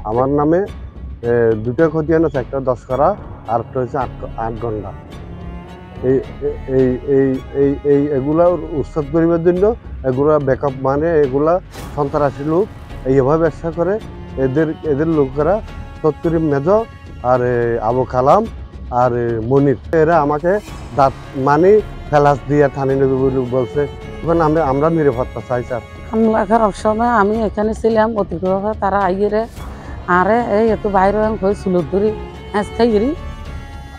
আমার নামে দুটো খতিয়ান আছে, একটা 10 কাড়া আর একটা হচ্ছে 8 ঘন্টা। এই এই এই এই এই এগুলা উচ্ছেদ করিবার জন্য এগুলা ব্যাকআপ, মানে এগুলা সন্ত্রাসী লোক এইভাবে ব্যবসা করে। এদের লোকেরা চত্বরী মেজো আর আবু কালাম আর মনির, এরা আমাকে দাঁত মানে ফেলাস দিয়ে থানি নেবে বলে বলছে। ওখানে আমরা নিরাপত্তা চাই স্যার। হামলা খারাপ সময় আমি এখানে ছিলাম, অতিক্রম তারা আইয়ে আরে এই এত বাইরে হয়ে সুলুর ধরি খাইরি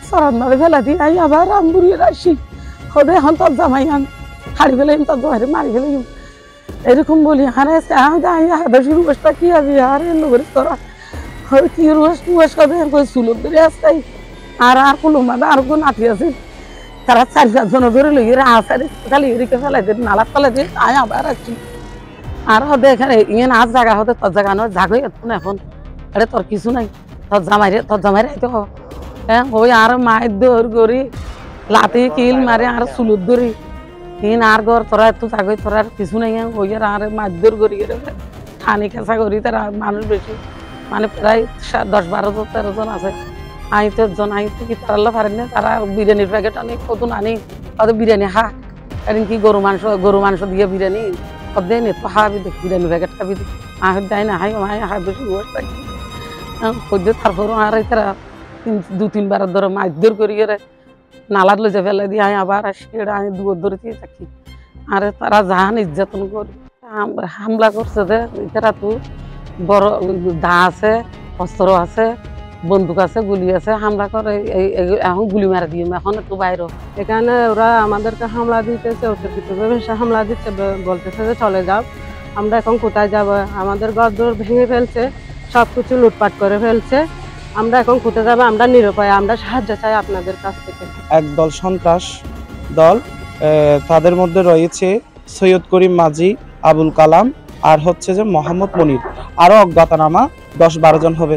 সরান মারে ফেলা দিই আই আবার আমবুড়িয়ে আসি হদে এখন তোর জামাই আন হাড়ি ফেলে তোর জোহারে মারি ফেলে এরকম বলি হারে শুরু বসটা কি আবি আর লোকের তোরা কি রুয়াস করে সুলুর ধরে আসতাই আর কোনো মানে আর কোন নাতি আছে তারা 4-5 জন ধরে লই আসারে খালি এদিকে ফেলাই দিয়ে নালার ফেলাই দিয়ে আয় আবার আসছি। আর হদে এখানে ইয়ে নাচ জায়গা হতে তোর জায়গা নয় জাগই এখন আরে তোর কিছু নাই, তোর জামাই আইতে হ্যাঁ ওই আর মায়ের দৌড় করি লাতি কিল মারে আর সুলুর ধরি আর ঘর তোরা একটু জাগই তোরা আর কিছু নাই ওই আর মাছ দৌড় করি খানি খেঁচা করি তারা মানুষ বেশি মানে প্রায় 10-12 জন 13 জন আছে। আইতে জন আইতে কি তারা পারেন না, তারা বিরিয়ানির প্যাকেট আনি কতদিন আনি তাদের বিরিয়ানি খা কারণ কি গরু মাংস দিয়ে বিরিয়ানি দেয় না তো হাবি দেখ বিরিয়ানি প্যাকেট খাবি দেয় না হাই বেশি থাকি তারপর আর তারা 2-3 বার ধরে মাছ দৌড় করি নালার লইজা ফেলে দিয়ে আবার আসি আমি দুয়ার ধরেছি থাকি। আর তারা জাহান ইজ্জাতন করি হামলা করছে যে তারা তো বড় দা আছে, অস্ত্র আছে, বন্দুক আছে, গুলি আছে, হামলা করে এখন গুলি মারা দিয়ে এখন একটু বাইরে। এখানে ওরা আমাদেরকে হামলা দিতেছে, অতর্কিতভাবে হামলা দিচ্ছে, বলতেছে যে চলে যাও। আমরা এখন কোথায় যাব? আমাদের ঘরদোর ভেঙে ফেলছে, সবকিছু লুটপাট করে ফেলছে। আমরা এখন কোথায় যাবো? আমরা নিরুপায়, আমরা সাহায্য চাই আপনাদের কাছ থেকে। একদল সন্ত্রাস দল, তাদের মধ্যে রয়েছে সৈয়দ করিম মাঝি, আবুল কালাম আর হচ্ছে যে মোহাম্মদ মনির, আরো অজ্ঞাতনামা 10-12 জন হবে।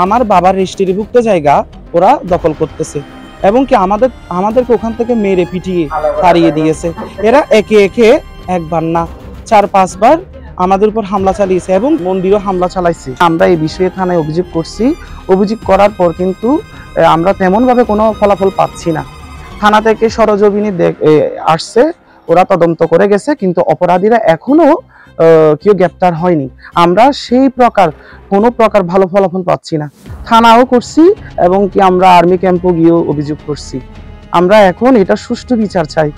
আমার বাবার রেজিস্ট্রিভুক্ত জায়গা ওরা দখল করতেছে এবং কি আমাদেরকে ওখান থেকে মেরে পিটিয়ে তাড়িয়ে দিয়েছে। এরা একে একে একবার না 4-5 বার আমাদের উপর হামলা চালিয়েছে এবং মন্দিরও হামলা চালাইছে। আমরা এই বিষয়ে থানায় অভিযোগ করছি। অভিযোগ করার পর কিন্তু আমরা তেমন ভাবে কোনো ফলাফল পাচ্ছি না। থানা থেকে সরজমিনে আসছে, ওরা তদন্ত করে গেছে, কিন্তু অপরাধীরা এখনো কেউ গ্রেফতার হয়নি। আমরা সেই কোনো প্রকার ভালো ফলাফল পাচ্ছি না। থানাও করছি এবং কি আমরা আর্মি ক্যাম্পও গিয়েও অভিযোগ করছি। আমরা এখন এটা সুষ্ঠু বিচার চাই।